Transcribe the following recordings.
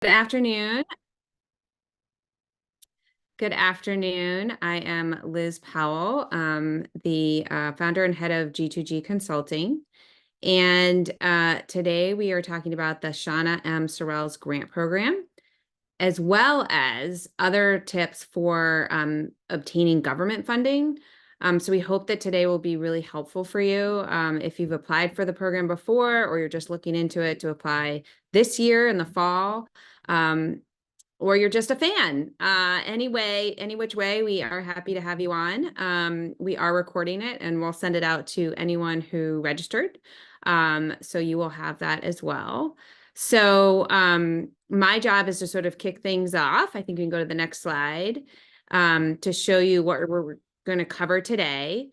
Good afternoon. Good afternoon. I am Liz Powell, the founder and head of G2G Consulting. And today we are talking about the Shauna M. Sorrells grant program, as well as other tips for obtaining government funding. So we hope that today will be really helpful for you. If you've applied for the program before, or you're just looking into it to apply this year in the fall, or you're just a fan. Anyway, any which way, we are happy to have you on. We are recording it and we'll send it out to anyone who registered. So you will have that as well. So my job is to sort of kick things off. I think we can go to the next slide to show you what we're going to cover today.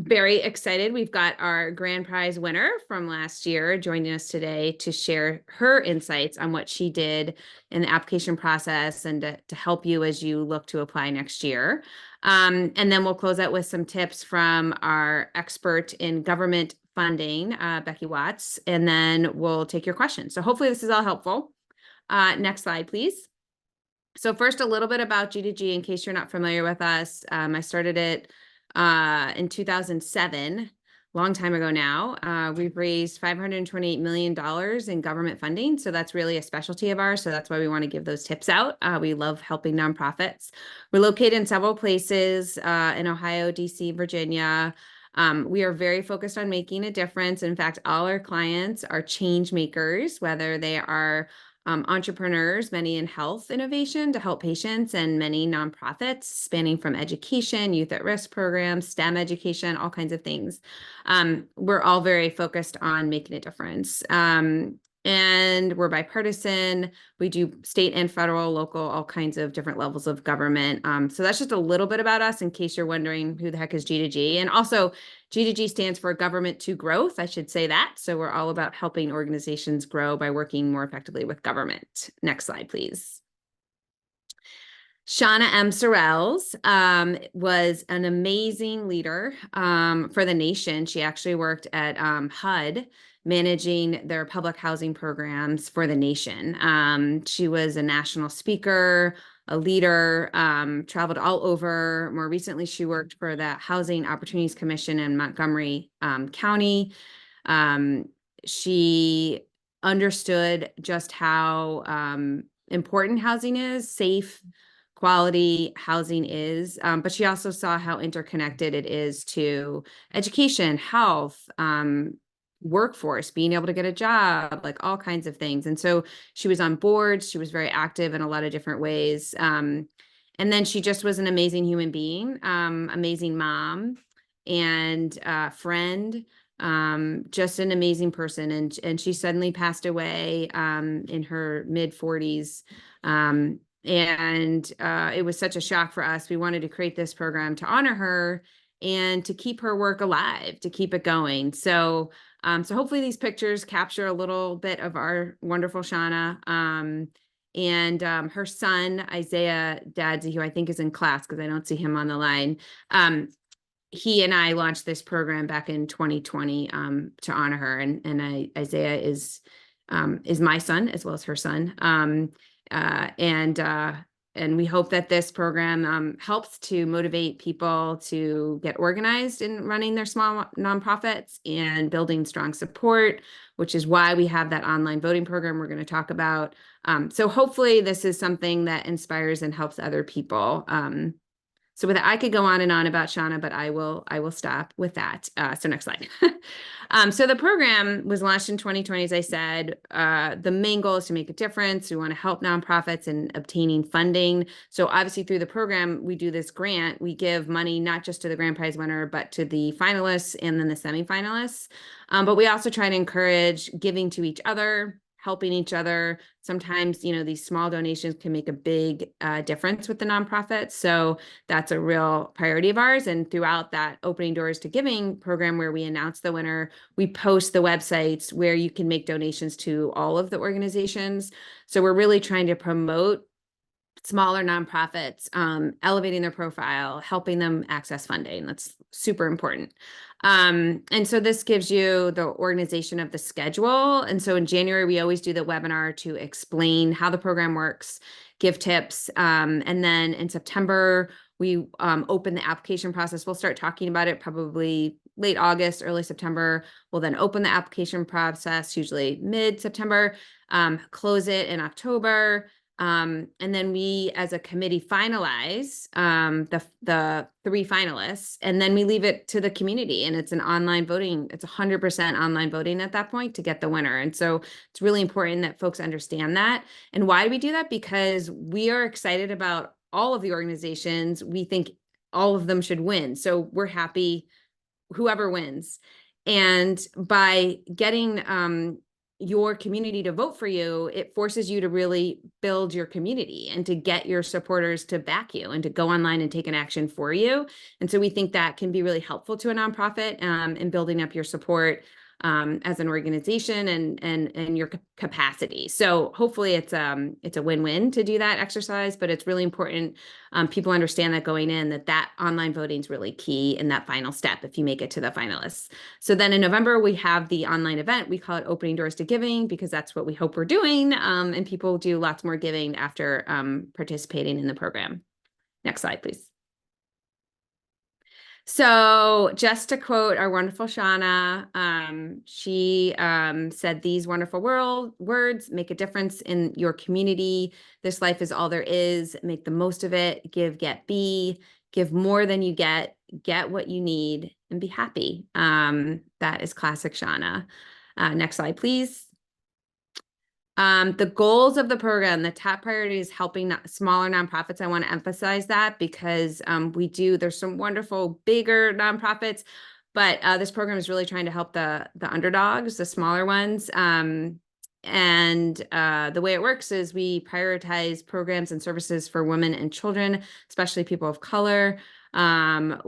Very excited. We've got our grand prize winner from last year joining us today to share her insights on what she did in the application process and to help you as you look to apply next year. And then we'll close out with some tips from our expert in government funding, Becky Watts, and then we'll take your questions. So hopefully this is all helpful. Next slide, please. So first, a little bit about G2G in case you're not familiar with us. I started it in 2007, long time ago now. We've raised $528 million in government funding. So that's really a specialty of ours. So that's why we want to give those tips out. We love helping nonprofits. We're located in several places in Ohio, DC, Virginia. We are very focused on making a difference. In fact, all our clients are change makers, whether they are entrepreneurs, many in health innovation to help patients, and many nonprofits spanning from education, youth at risk programs, STEM education, all kinds of things. We're all very focused on making a difference. And we're bipartisan. We do state and federal, local, all kinds of different levels of government. So that's just a little bit about us in case you're wondering who the heck is G2G. And also G2G stands for Government to Growth. I should say that. So we're all about helping organizations grow by working more effectively with government. Next slide, please. Shauna M. Sorrells was an amazing leader for the nation. She actually worked at HUD, managing their public housing programs for the nation. She was a national speaker, a leader, traveled all over. More recently, she worked for the Housing Opportunities Commission in Montgomery County. She understood just how important housing is, safe, quality housing is, but she also saw how interconnected it is to education, health, workforce, being able to get a job, like all kinds of things. And so she was on boards. She was very active in a lot of different ways. And then she just was an amazing human being, amazing mom and friend, just an amazing person. And she suddenly passed away in her mid-40s. And it was such a shock for us. We wanted to create this program to honor her and to keep her work alive, to keep it going. So hopefully these pictures capture a little bit of our wonderful Shauna. And her son, Isaiah Dadsey, who I think is in class because I don't see him on the line. He and I launched this program back in 2020 to honor her. And Isaiah is my son as well as her son. And we hope that this program helps to motivate people to get organized in running their small nonprofits and building strong support, which is why we have that online voting program we're going to talk about. So hopefully this is something that inspires and helps other people. So with that, I could go on and on about Shauna, but I will stop with that. So next slide. So the program was launched in 2020, as I said. The main goal is to make a difference. We want to help nonprofits in obtaining funding. So obviously through the program, we do this grant. We give money not just to the grand prize winner, but to the finalists and then the semi-finalists. But we also try to encourage giving to each other, helping each other. Sometimes, these small donations can make a big difference with the nonprofits. So that's a real priority of ours. And throughout that Opening Doors to Giving program where we announce the winner, we post the websites where you can make donations to all of the organizations. So we're really trying to promote smaller nonprofits, elevating their profile, helping them access funding. That's super important. And so this gives you the organization of the schedule. And so in January, we always do the webinar to explain how the program works, give tips. And then in September, we open the application process. We'll start talking about it probably late August, early September. We'll then open the application process, usually mid-September, close it in October. And then we, as a committee, finalize the 3 finalists, and then we leave it to the community. And it's an online voting. It's 100% online voting at that point to get the winner. And so it's really important that folks understand that. And why do we do that? Because we are excited about all of the organizations. We think all of them should win. So we're happy whoever wins. And by getting your community to vote for you, it forces you to really build your community and to get your supporters to back you and to go online and take an action for you. And so we think that can be really helpful to a nonprofit in building up your support as an organization and your capacity. So hopefully it's a win-win to do that exercise, but it's really important people understand that going in, that online voting is really key in that final step if you make it to the finalists. So then in November, we have the online event. We call it Opening Doors to Giving because that's what we hope we're doing. And people do lots more giving after participating in the program. Next slide, please. So just to quote our wonderful Shauna, she said these wonderful words: make a difference in your community. This life is all there is. Make the most of it. Give, get, be. Give more than you get what you need, and be happy. That is classic Shauna. Next slide, please. The goals of the program, the top priority is helping smaller nonprofits. I want to emphasize that because there's some wonderful bigger nonprofits, but this program is really trying to help the underdogs, the smaller ones. And the way it works is we prioritize programs and services for women and children, especially people of color. I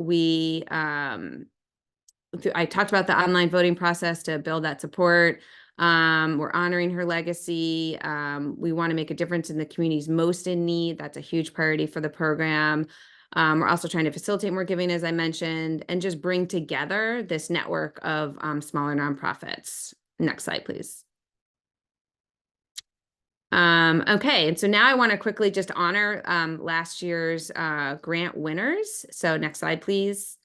talked about the online voting process to build that support. We're honoring her legacy. We want to make a difference in the communities most in need. That's a huge priority for the program. We're also trying to facilitate more giving, as I mentioned, and just bring together this network of smaller nonprofits. Next slide, please. Okay, and so now I want to quickly just honor last year's grant winners. So next slide, please.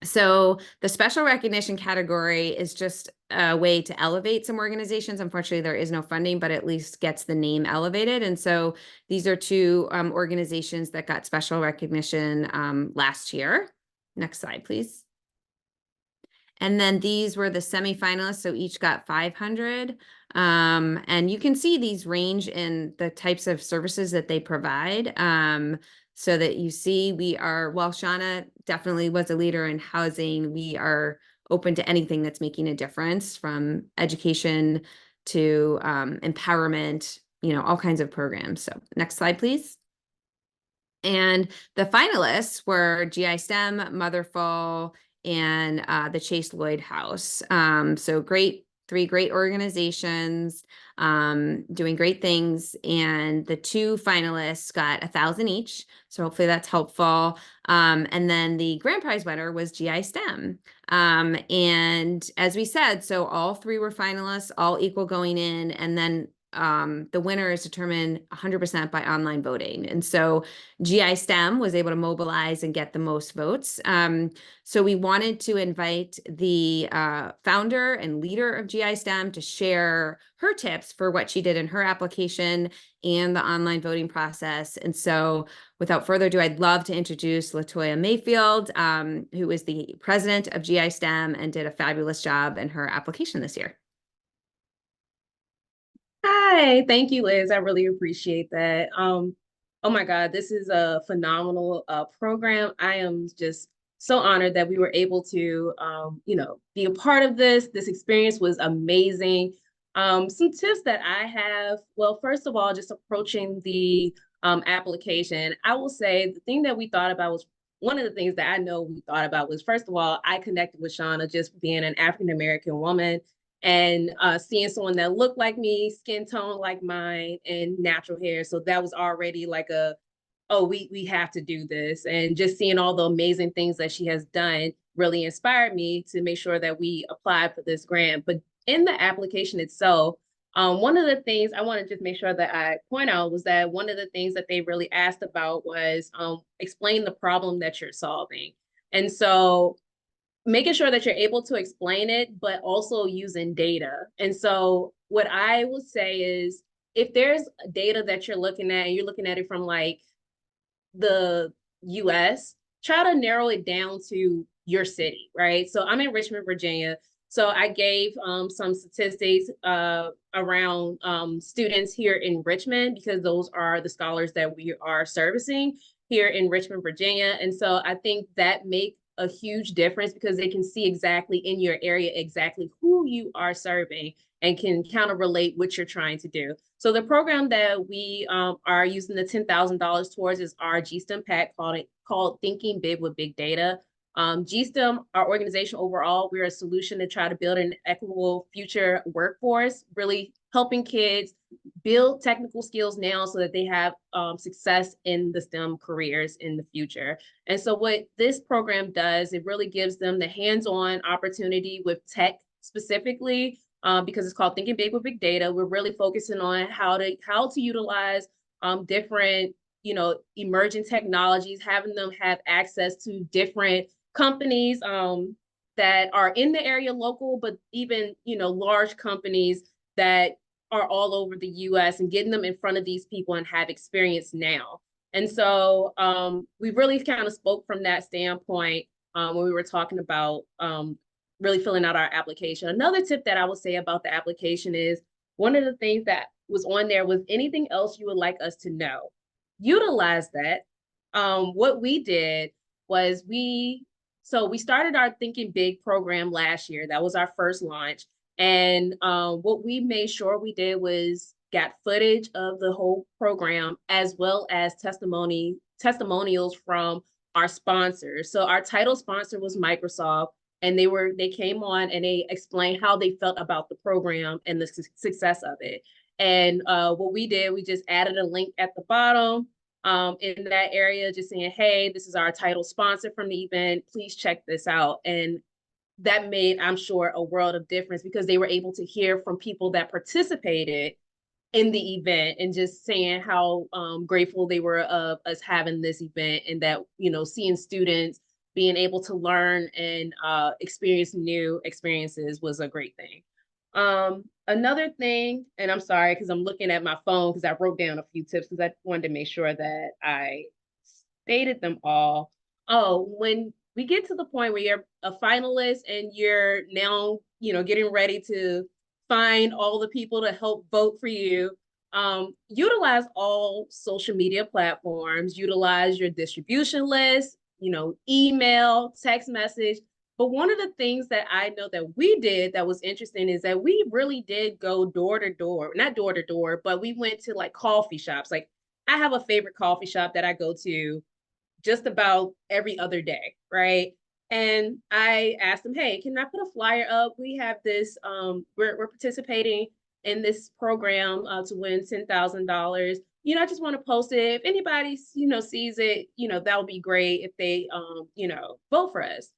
So the special recognition category is just a way to elevate some organizations. Unfortunately, there is no funding, but at least gets the name elevated. And so these are 2 organizations that got special recognition last year. Next slide, please. And then these were the semi-finalists, so each got 500. And you can see these range in the types of services that they provide. So that you see while Shauna definitely was a leader in housing, we are open to anything that's making a difference, from education to empowerment, all kinds of programs. So next slide, please. And the finalists were GiSTEM, Motherful, and the Chase Lloyd House. So 3 great organizations doing great things. And the 2 finalists got $1,000 each. So hopefully that's helpful. And then the grand prize winner was GiSTEM. And as we said, so all 3 were finalists, all equal going in. And then the winner is determined 100% by online voting. And so GiSTEM was able to mobilize and get the most votes. So we wanted to invite the founder and leader of GiSTEM to share her tips for what she did in her application and the online voting process. And so without further ado, I'd love to introduce Latoya Mayfield, who is the president of GiSTEM and did a fabulous job in her application this year. Hi, thank you, Liz. I really appreciate that. Oh my God, this is a phenomenal program. I am just so honored that we were able to, be a part of this. This experience was amazing. Some tips that I have, well, first of all, just approaching the application, I will say the thing that we thought about was, one of the things that I know we thought about was, first of all, I connected with Shauna just being an African-American woman, and seeing someone that looked like me, skin tone like mine, and natural hair. So that was already like oh, we have to do this. And just seeing all the amazing things that she has done, really inspired me to make sure that we applied for this grant. But in the application itself, one of the things I want to just make sure that I point out was that one of the things that they really asked about was explain the problem that you're solving. And so making sure that you're able to explain it, but also using data. And so what I would say is if there's data that you're looking at and you're looking at it from like the US, try to narrow it down to your city, right? So I'm in Richmond, Virginia. So I gave some statistics around students here in Richmond because those are the scholars that we are servicing here in Richmond, Virginia. And so I think that make a huge difference because they can see exactly in your area exactly who you are serving and can kind of relate what you're trying to do. So the program that we are using the $10,000 towards is our GiSTEM pack called Thinking Big with Big Data. GiSTEM, our organization overall, we're a solution to try to build an equitable future workforce, really helping kids build technical skills now so that they have success in the STEM careers in the future. And so what this program does, it really gives them the hands-on opportunity with tech specifically, because it's called Thinking Big with Big Data. We're really focusing on how to utilize different, emerging technologies, having them have access to different companies that are in the area local, but even, large companies that are all over the US and getting them in front of these people and have experience now. And so we really kind of spoke from that standpoint when we were talking about really filling out our application. Another tip that I would say about the application is one of the things that was on there was anything else you would like us to know. Utilize that. What we did was we started our Thinking Big program last year. That was our first launch. And what we made sure we did was got footage of the whole program as well as testimonials from our sponsors. So our title sponsor was Microsoft, and they came on and they explained how they felt about the program and the success of it. And what we did, we just added a link at the bottom in that area, just saying, hey, this is our title sponsor from the event. Please check this out. And that made, I'm sure, a world of difference because they were able to hear from people that participated in the event and just saying how grateful they were of us having this event and that, seeing students being able to learn and experience new experiences was a great thing. Another thing, and I'm sorry, because I'm looking at my phone because I wrote down a few tips because I wanted to make sure that I stated them all. Oh, when we get to the point where you're a finalist and you're now, getting ready to find all the people to help vote for you, utilize all social media platforms, utilize your distribution list, email, text message. But one of the things that I know that we did that was interesting is that we really did go door to door, not door to door, but we went to like coffee shops. Like I have a favorite coffee shop that I go to just about every other day, right? And I asked them, hey, can I put a flyer up? We have this, we're participating in this program to win $10,000. I just want to post it. If anybody, sees it, that would be great if they, vote for us.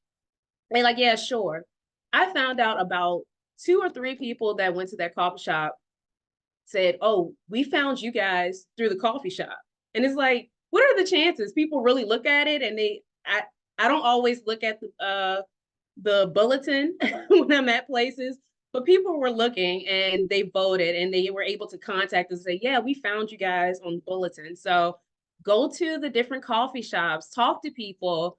They're like, yeah, sure. I found out about 2 or 3 people that went to that coffee shop said, oh, we found you guys through the coffee shop. And it's like, what are the chances people really look at it? And I don't always look at the bulletin when I'm at places, but people were looking and they voted and they were able to contact us and say, yeah, we found you guys on the bulletin. So go to the different coffee shops, talk to people.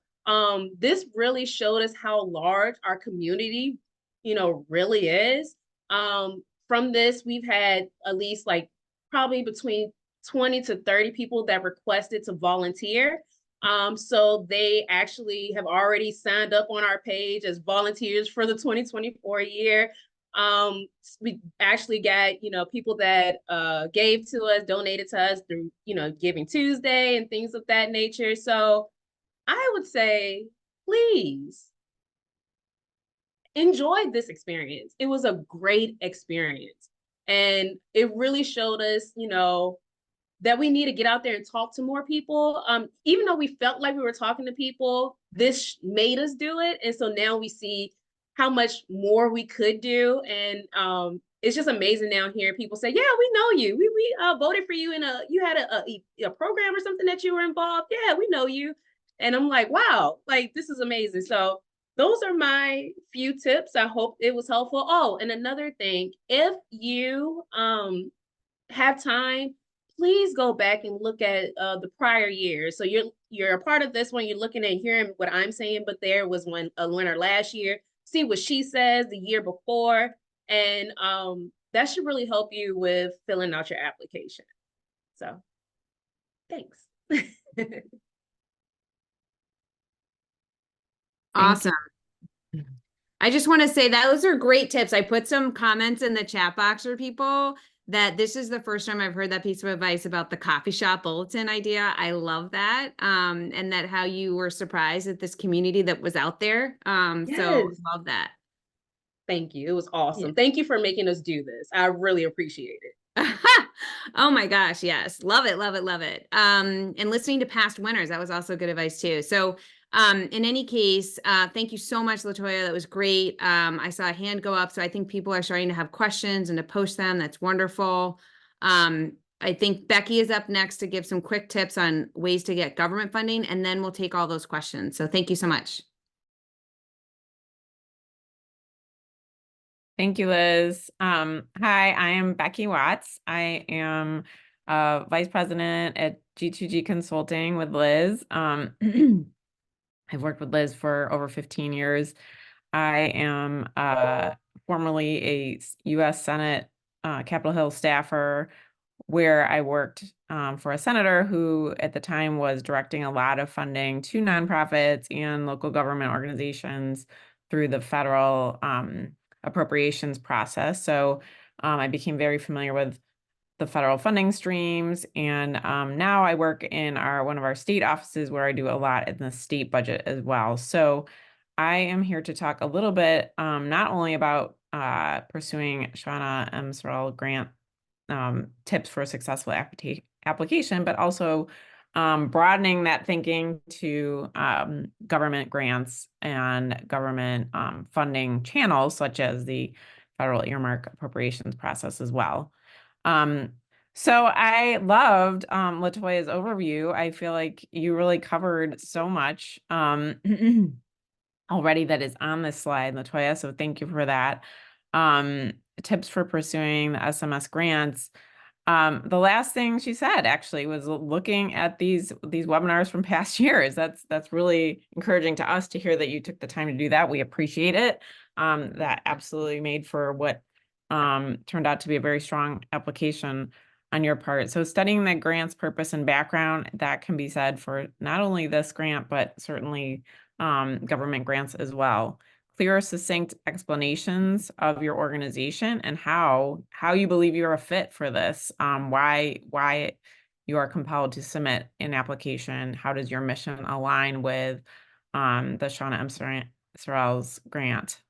This really showed us how large our community, really is. From this, we've had at least like probably between 20 to 30 people that requested to volunteer. So they actually have already signed up on our page as volunteers for the 2024 year. We actually got, people that gave to us, donated to us through, Giving Tuesday and things of that nature. So I would say, please enjoy this experience. It was a great experience. And it really showed us, that we need to get out there and talk to more people. Even though we felt like we were talking to people, this made us do it. And so now we see how much more we could do. And it's just amazing now hearing people say, yeah, we know you. We voted for you in you had a program or something that you were involved. Yeah, we know you. And I'm like, wow, like this is amazing. So those are my few tips. I hope it was helpful. Oh, and another thing, if you have time, please go back and look at the prior years. So you're a part of this one. You're looking at hearing what I'm saying, but there was one a winner last year. See what she says the year before, and that should really help you with filling out your application. So, thanks. Awesome. I just want to say that those are great tips. I put some comments in the chat box for people that this is the first time I've heard that piece of advice about the coffee shop bulletin idea. I love that. And that how you were surprised at this community that was out there. So Yes. love that. Thank you. It was awesome. Yeah. Thank you for making us do this. I really appreciate it. Oh my gosh, yes. Love it, love it, love it. And listening to past winners, that was also good advice too. So in any case, thank you so much, Latoya. That was great. I saw a hand go up, so I think people are starting to have questions and to post them. That's wonderful. I think Becky is up next to give some quick tips on ways to get government funding, and then we'll take all those questions. So thank you so much. Thank you, Liz. Hi, I am Becky Watts. I am Vice President at G2G Consulting with Liz. I've worked with Liz for over 15 years. I am formerly a U.S. Senate Capitol Hill staffer, where I worked for a senator who at the time was directing a lot of funding to nonprofits and local government organizations through the federal appropriations process. So I became very familiar with the federal funding streams, and now I work in one of our state offices where I do a lot in the state budget as well. So I am here to talk a little bit not only about pursuing Shauna M. Sorrell grant tips for a successful application, but also broadening that thinking to government grants and government funding channels, such as the federal earmark appropriations process as well. So I loved Latoya's overview. I feel like you really covered so much already that is on this slide, Latoya, so thank you for that. Tips for pursuing the SMS grants. The last thing she said actually was looking at these webinars from past years. That's really encouraging to us to hear that you took the time to do that. We appreciate it. That absolutely made for what turned out to be a very strong application on your part. So studying the grant's purpose and background, that can be said for not only this grant, but certainly government grants as well. Clear, succinct explanations of your organization and how you believe you're a fit for this, why you are compelled to submit an application, how does your mission align with the Shauna M. Sorrells grant.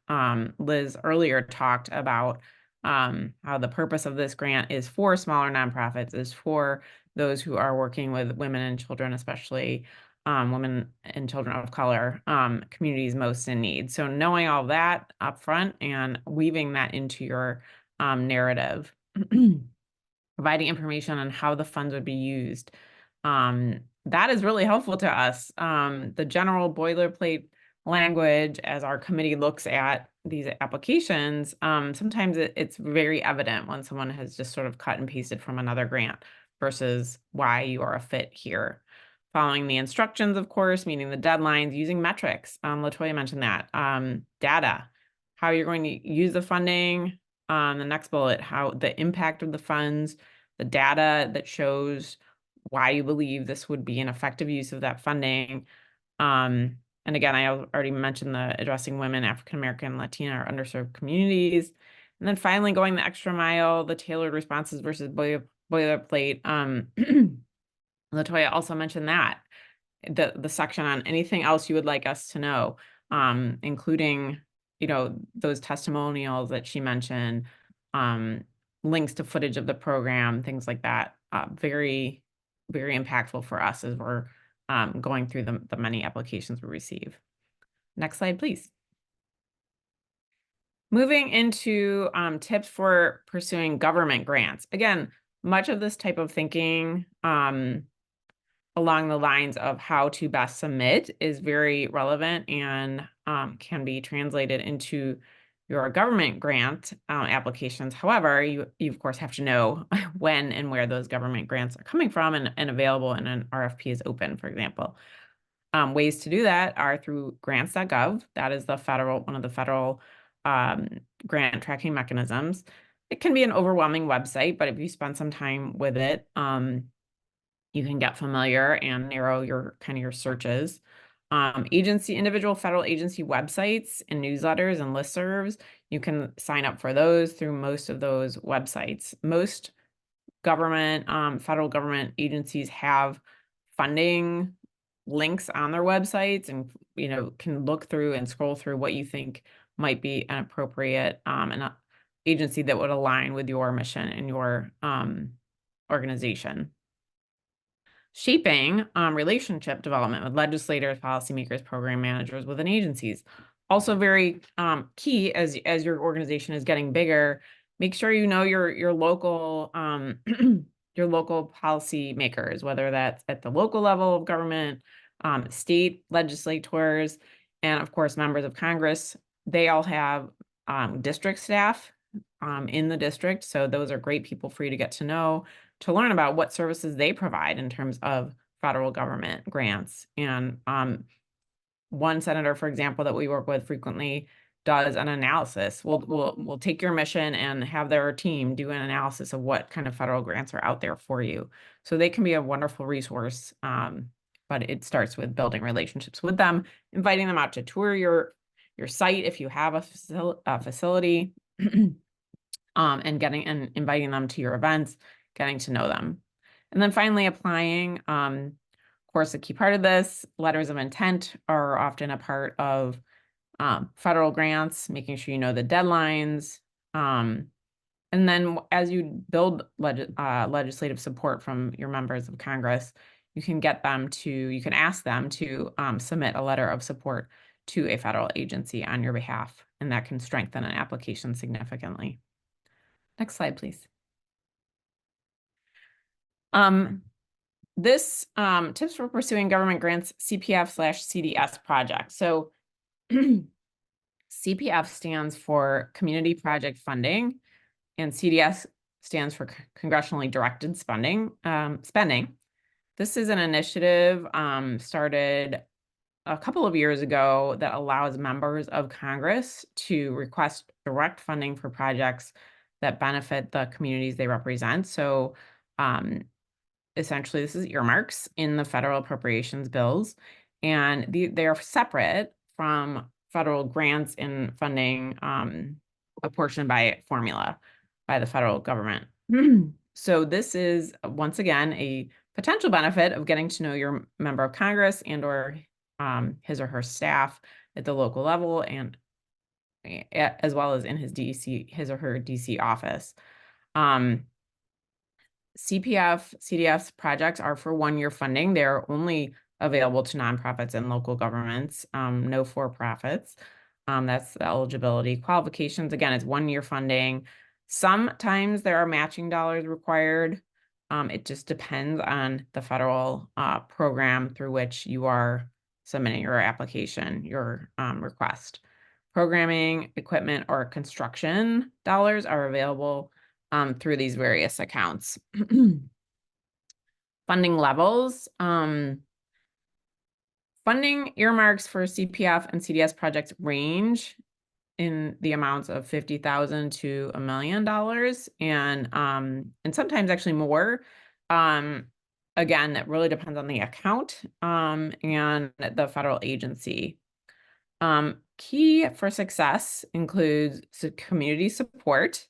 Liz earlier talked about how the purpose of this grant is for smaller nonprofits, is for those who are working with women and children, especially women and children of color, communities most in need. So knowing all that up front and weaving that into your narrative, providing information on how the funds would be used, that is really helpful to us. The general boilerplate language, as our committee looks at these applications, sometimes it's very evident when someone has just sort of cut and pasted from another grant versus why you are a fit here. Following the instructions, of course, meeting the deadlines, using metrics. Latoya mentioned that. Data, how you're going to use the funding. The next bullet, how the impact of the funds, the data that shows why you believe this would be an effective use of that funding. And again, I already mentioned the addressing women, African-American, Latina, or underserved communities. And then finally, going the extra mile, the tailored responses versus boilerplate. Latoya also mentioned that, the section on anything else you would like us to know, including, those testimonials that she mentioned, links to footage of the program, things like that. Very, very impactful for us as we're going through the many applications we receive. Next slide, please. Moving into tips for pursuing government grants. Again, much of this type of thinking along the lines of how to best submit is very relevant and can be translated into your government grant applications. However, you of course have to know when and where those government grants are coming from and available, and an RFP is open, for example. Ways to do that are through grants.gov. That is one of the federal grant tracking mechanisms. It can be an overwhelming website, but if you spend some time with it, you can get familiar and narrow your searches. Individual federal agency websites and newsletters and listservs, you can sign up for those through most of those websites. Most federal government agencies have funding links on their websites, and can look through and scroll through what you think might be an appropriate an agency that would align with your mission and your organization. Shaping relationship development with legislators, policymakers, program managers within agencies. Also very key as your organization is getting bigger. Make sure you know your local your local policymakers, whether that's at the local level of government, state legislators, and of course members of Congress. They all have district staff in the district, so those are great people for you to get to know, to learn about what services they provide in terms of federal government grants. And one senator, for example, that we work with frequently does an analysis. We'll take your mission and have their team do an analysis of what kind of federal grants are out there for you. So they can be a wonderful resource, but it starts with building relationships with them, inviting them out to tour your site if you have a facility, and inviting them to your events, getting to know them. And then finally, applying. Of course, a key part of this, letters of intent are often a part of federal grants, making sure you know the deadlines. And then as you build legislative support from your members of Congress, you can ask them to submit a letter of support to a federal agency on your behalf, and that can strengthen an application significantly. Next slide, please. This tips for pursuing government grants, CPF/CDS project. So CPF stands for Community Project Funding, and CDS stands for Congressionally Directed Spending. This is an initiative started a couple of years ago that allows members of Congress to request direct funding for projects that benefit the communities they represent. So essentially, this is earmarks in the federal appropriations bills, and they are separate from federal grants and funding apportioned by formula by the federal government. So this is, once again, a potential benefit of getting to know your member of Congress and or his or her staff at the local level, and as well as in his or her DC office. CPF, CDS projects are for one-year funding. They're only available to nonprofits and local governments, no for-profits. That's the eligibility. Qualifications, again, it's one-year funding. Sometimes there are matching dollars required. It just depends on the federal program through which you are submitting your application, your request. Programming, equipment, or construction dollars are available through these various accounts. Funding levels. Funding earmarks for CPF and CDS projects range in the amounts of $50,000 to $1 million, and sometimes actually more. Again, it really depends on the account and the federal agency. Key for success includes community support.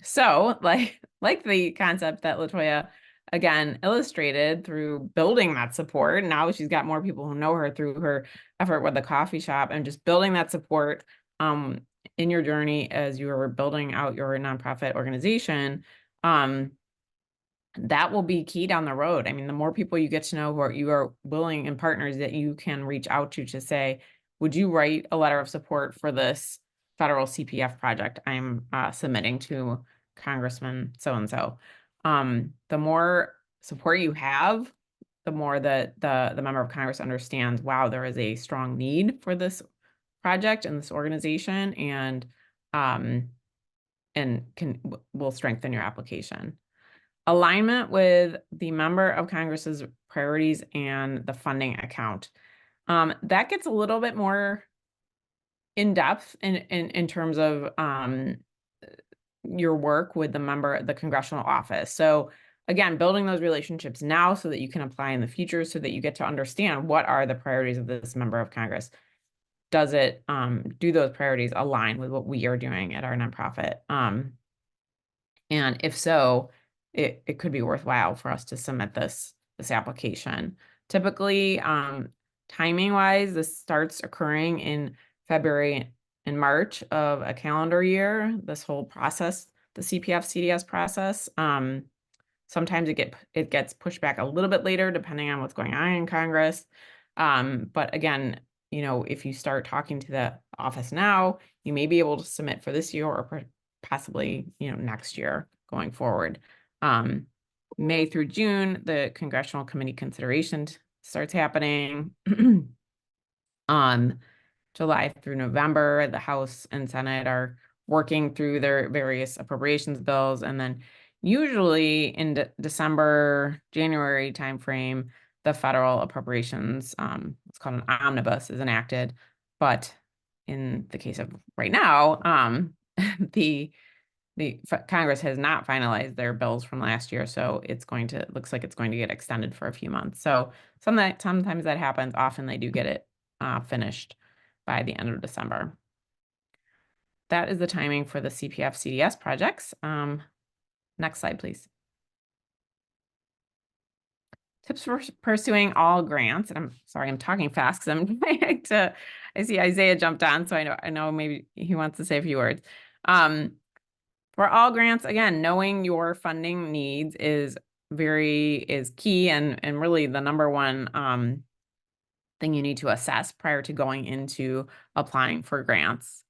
So like the concept that LaToya again illustrated through building that support. Now she's got more people who know her through her effort with the coffee shop, and just building that support in your journey as you are building out your nonprofit organization, that will be key down the road. I mean, the more people you get to know who are, you are willing and partners that you can reach out to say, would you write a letter of support for this federal CPF project I'm submitting to Congressman so-and-so? The more support you have, the more that the member of Congress understands, wow, there is a strong need for this project and this organization, and will strengthen your application. Alignment with the member of Congress's priorities and the funding account. That gets a little bit more in depth in terms of your work with the congressional office. So again, building those relationships now so that you can apply in the future, so that you get to understand what are the priorities of this member of Congress. Does it do those priorities align with what we are doing at our nonprofit? And if so, it could be worthwhile for us to submit this application. Typically, timing wise, this starts occurring in February and March of a calendar year. This whole process, the CPF CDS process. Sometimes it gets pushed back a little bit later depending on what's going on in Congress. But again, you know, if you start talking to the office now, you may be able to submit for this year or possibly, you know, next year going forward. May through June, the congressional committee consideration starts happening. July through November, the House and Senate are working through their various appropriations bills, and then usually in December, January timeframe, the federal appropriations, it's called an omnibus, is enacted. But in the case of right now, the Congress has not finalized their bills from last year, so looks like it's going to get extended for a few months. So sometimes that happens. Often they do get it finished by the end of December. That is the timing for the CPF CDS projects. Next slide, please. Tips for pursuing all grants. And I'm sorry, I'm talking fast because I'm trying to. I see Isaiah jumped on, so I know maybe he wants to say a few words. For all grants, again, knowing your funding needs is key and really the number one thing you need to assess prior to going into applying for grants.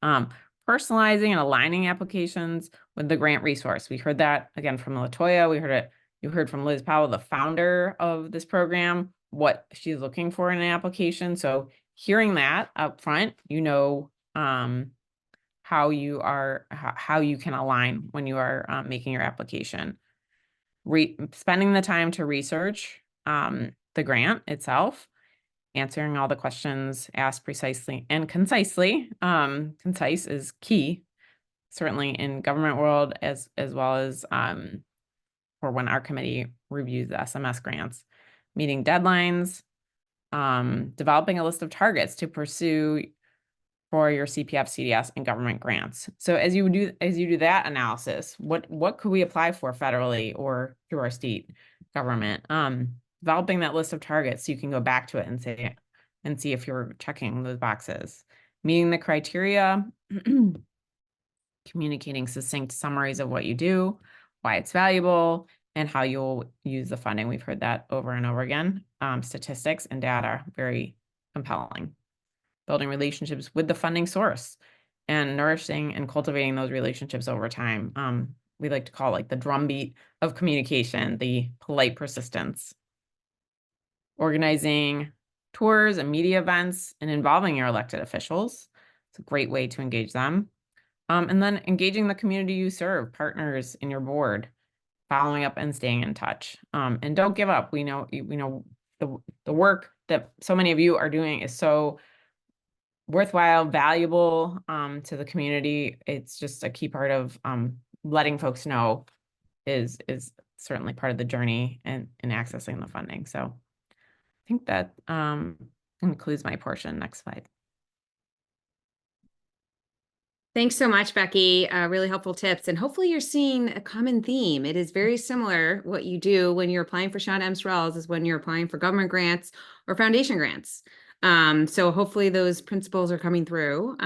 Personalizing and aligning applications with the grant resource. We heard that again from LaToya. You heard from Liz Powell, the founder of this program, what she's looking for in an application. So hearing that up front, you know, how you can align when you are making your application. Spending the time to research the grant itself, answering all the questions asked precisely and concisely. Concise is key, certainly in government world as well as for when our committee reviews the SMS grants. Meeting deadlines, developing a list of targets to pursue for your CPF, CDS, and government grants. So as you do that analysis, what could we apply for federally or through our state government? Developing that list of targets so you can go back to it and see if you're checking those boxes. Meeting the criteria, communicating succinct summaries of what you do, why it's valuable, and how you'll use the funding. We've heard that over and over again. Statistics and data, very compelling. Building relationships with the funding source and nourishing and cultivating those relationships over time. We like to call it like the drumbeat of communication, the polite persistence. Organizing tours and media events and involving your elected officials. It's a great way to engage them. And then engaging the community you serve, partners in your board, following up and staying in touch. And don't give up. We know the work that so many of you are doing is so worthwhile, valuable to the community. It's just a key part of letting folks know is certainly part of the journey and in accessing the funding. So I think that concludes my portion. Next slide. Thanks so much, Becky. Really helpful tips. And hopefully you're seeing a common theme. It is very similar. What you do when you're applying for Shauna M. Sorrells is when you're applying for government grants or foundation grants. So hopefully those principles are coming through.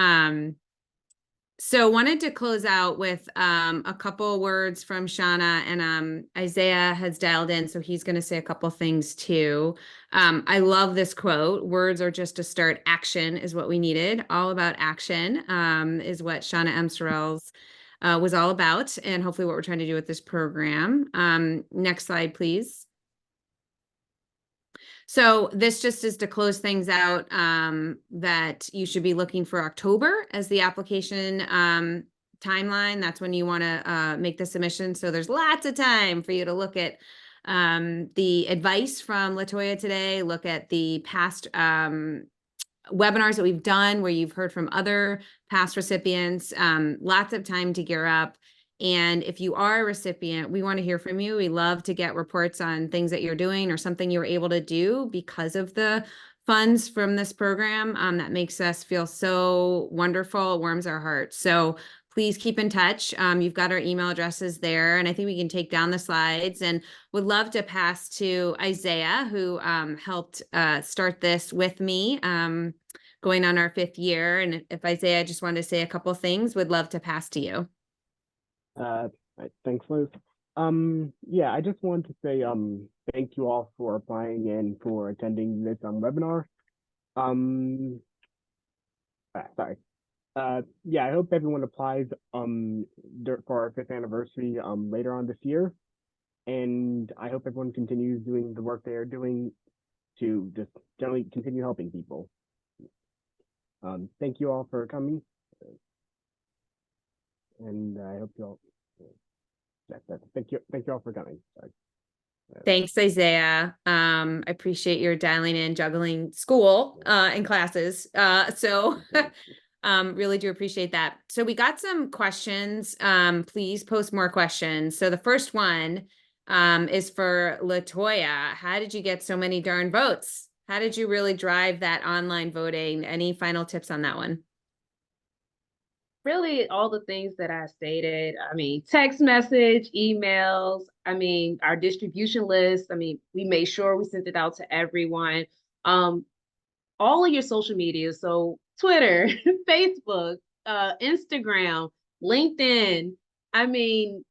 So wanted to close out with a couple words from Shauna, and Isaiah has dialed in, so he's going to say a couple things too. I love this quote. Words are just a start. Action is what we needed. All about action is what Shauna M. Sorrells was all about, and hopefully what we're trying to do with this program. Next slide, please. So this just is to close things out, that you should be looking for October as the application timeline. That's when you want to make the submission. So there's lots of time for you to look at the advice from LaToya today, look at the past webinars that we've done where you've heard from other past recipients, lots of time to gear up. And if you are a recipient, we want to hear from you. We love to get reports on things that you're doing or something you were able to do because of the funds from this program. That makes us feel so wonderful. It warms our hearts. So please keep in touch. You've got our email addresses there, and I think we can take down the slides, and would love to pass to Isaiah, who helped start this with me, going on our 5th year. And if Isaiah just wanted to say a couple things, would love to pass to you. Thanks, Liz. Yeah, I just wanted to say thank you all for applying and for attending this webinar. Sorry. Yeah, I hope everyone applies for our 5th anniversary later on this year, and I hope everyone continues doing the work they are doing to just generally continue helping people. Thank you all for coming, and I hope you all. Thank you all for coming. Sorry. Thanks, Isaiah. I appreciate your dialing in, juggling school and classes. Really do appreciate that. So we got some questions. Please post more questions. So the first one is for LaToya. How did you get so many darn votes? How did you really drive that online voting? Any final tips on that one? Really, all the things that I stated. I mean, text message, emails, I mean, our distribution list. I mean, we made sure we sent it out to everyone. All of your social media. So Twitter, Facebook, Instagram, LinkedIn. I mean,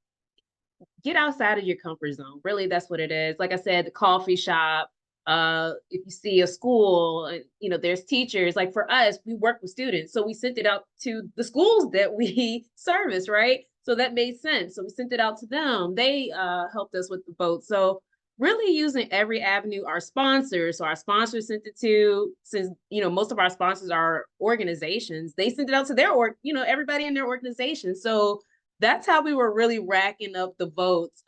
get outside of your comfort zone. Really, that's what it is. Like I said, the coffee shop. If you see a school, you know, there's teachers. Like for us, we work with students, so we sent it out to the schools that we service, right? So that made sense. So we sent it out to them. They helped us with the vote. So really using every avenue. Our sponsors, so our sponsors sent it to, since you know most of our sponsors are organizations, they sent it out to their everybody in their organization. So that's how we were really racking up the votes.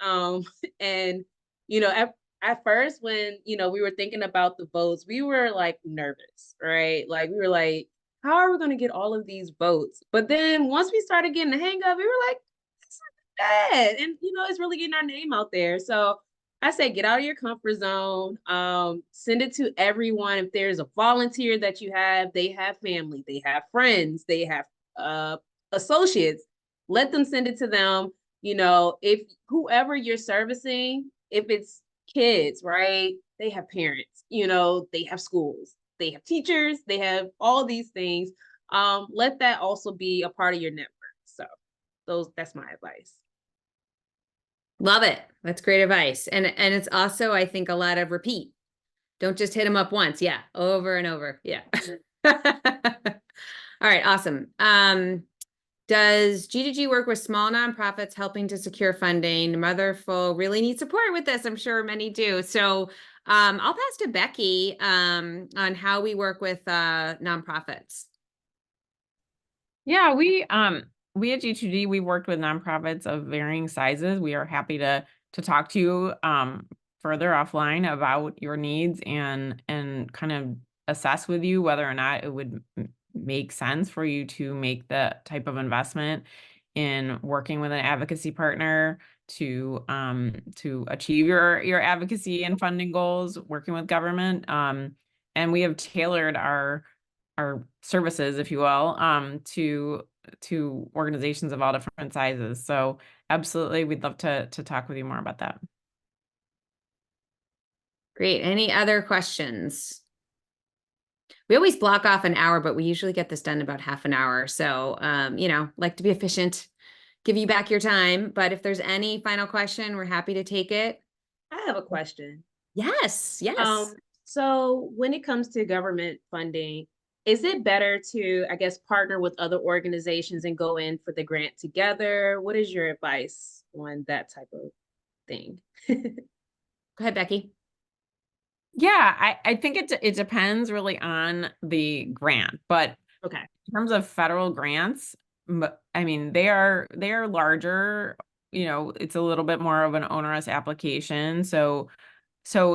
And you know, at first when we were thinking about the votes, we were like nervous, right? Like we were like, how are we going to get all of these votes? But then once we started getting the hang of it, we were like, it's not bad. And it's really getting our name out there. So I say get out of your comfort zone. Send it to everyone. If there's a volunteer that you have, they have family, they have friends, they have associates, let them send it to them. If whoever you're servicing, if it's kids, right? They have parents, they have schools, they have teachers, they have all these things. Let that also be a part of your network. So that's my advice. Love it. That's great advice. And it's also, I think, a lot of repeat. Don't just hit them up once. Yeah. Over and over. Yeah. All right. Awesome. Does G2G work with small nonprofits helping to secure funding? Motherful really need support with this. I'm sure many do. So I'll pass to Becky on how we work with nonprofits. Yeah, we at G2G, we worked with nonprofits of varying sizes. We are happy to talk to you further offline about your needs and kind of assess with you whether or not it would make sense for you to make the type of investment in working with an advocacy partner to achieve your advocacy and funding goals, working with government. And we have tailored our services, if you will, to organizations of all different sizes. So absolutely, we'd love to talk with you more about that. Great. Any other questions? We always block off an hour, but we usually get this done in about half an hour. So, like to be efficient, give you back your time. But if there's any final question, we're happy to take it. I have a question. Yes, yes. So when it comes to government funding, is it better to, I guess, partner with other organizations and go in for the grant together? What is your advice on that type of thing? Go ahead, Becky. Yeah, I think it depends really on the grant, but Okay. in terms of federal grants, I mean, they are larger, it's a little bit more of an onerous application. So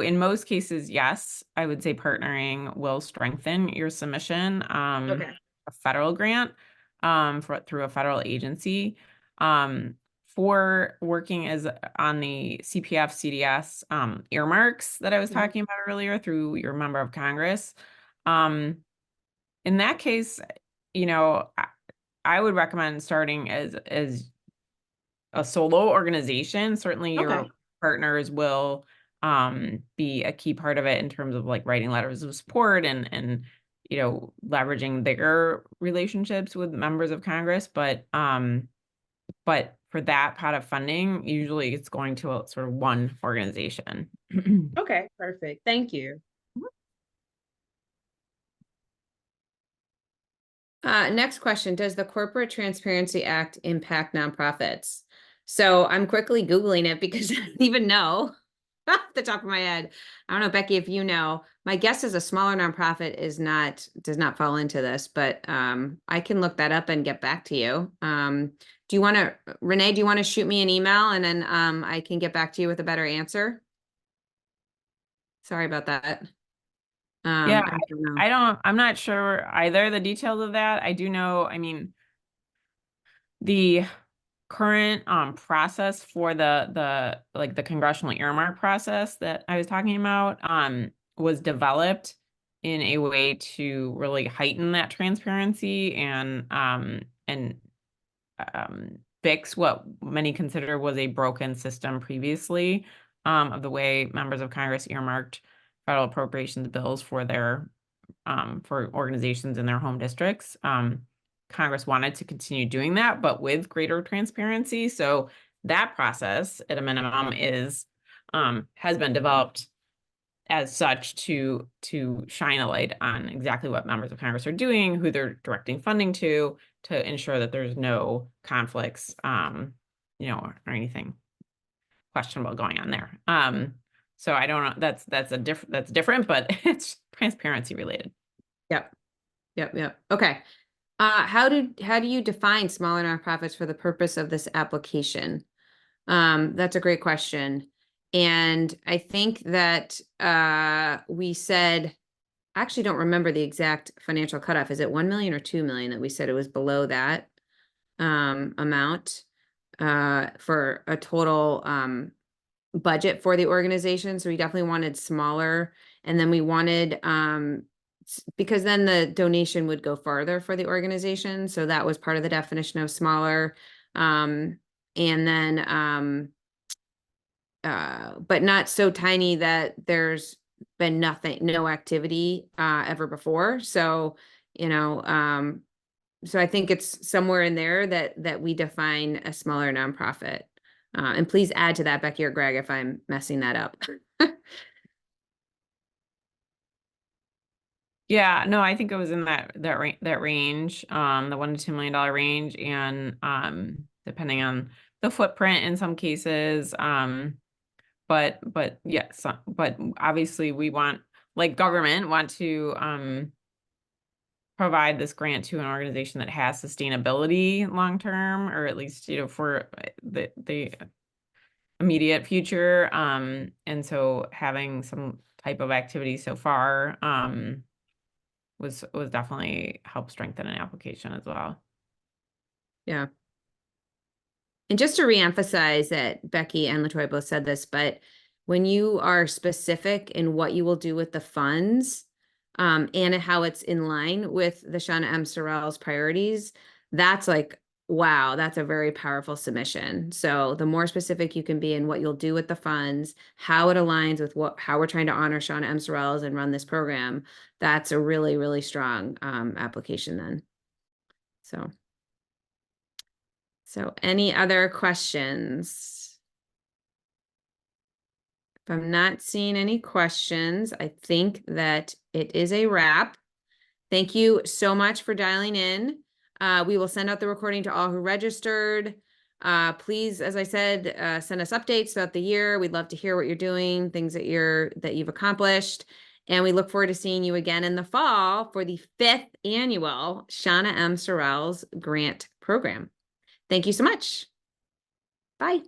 in most cases, yes, I would say partnering will strengthen your submission, Okay. a federal grant, through a federal agency. For working as on the CPF CDS earmarks that I was talking about earlier through your member of Congress. In that case, I would recommend starting as a solo organization. Certainly your partners will be a key part of it in terms of like writing letters of support and leveraging their relationships with members of Congress. But for that pot of funding, usually it's going to a sort of one organization. Okay, perfect. Thank you. Next question, does the Corporate Transparency Act impact nonprofits? So I'm quickly Googling it because I don't even know off the top of my head. I don't know, Becky, if you know. My guess is a smaller nonprofit does not fall into this, but I can look that up and get back to you. Renee, do you want to shoot me an email and then I can get back to you with a better answer? Sorry about that. Yeah, I don't know. I'm not sure either the details of that. I do know, I mean, the current process for the congressional earmark process that I was talking about was developed in a way to really heighten that transparency and fix what many consider was a broken system previously, of the way members of Congress earmarked federal appropriations bills for their for organizations in their home districts. Congress wanted to continue doing that, but with greater transparency. So that process, at a minimum, has been developed as such to shine a light on exactly what members of Congress are doing, who they're directing funding to ensure that there's no conflicts, or anything questionable going on there. So I don't know, that's different, but it's transparency related. Yep. Okay. How do you define smaller nonprofits for the purpose of this application? That's a great question. And I think that we said, I actually don't remember the exact financial cutoff. Is it 1 million or 2 million that we said it was below that amount for a total budget for the organization? So we definitely wanted smaller. And then we wanted because then the donation would go farther for the organization. So that was part of the definition of smaller. And then but not so tiny that there's been no activity ever before. So, so I think it's somewhere in there that we define a smaller nonprofit. And please add to that, Becky or Greg, if I'm messing that up. Yeah, no, I think it was in that range, the $1 to $2 million range, and depending on the footprint in some cases, but yes, but obviously we want, like government, want to provide this grant to an organization that has sustainability long term, or at least for the immediate future. And so having some type of activity so far was definitely helped strengthen an application as well. Yeah. And just to reemphasize that Becky and LaToya both said this, but when you are specific in what you will do with the funds, and how it's in line with the Shauna M. Sorrells priorities, that's like wow, that's a very powerful submission. So the more specific you can be in what you'll do with the funds, how it aligns with how we're trying to honor Shauna M. Sorrells and run this program, that's a really, really strong application then. So any other questions? If I'm not seeing any questions, I think that it is a wrap. Thank you so much for dialing in. We will send out the recording to all who registered. Please, as I said, send us updates throughout the year. We'd love to hear what you're doing, things that you've accomplished. And we look forward to seeing you again in the fall for the 5th annual Shauna M. Sorrells Grant Program. Thank you so much. Bye.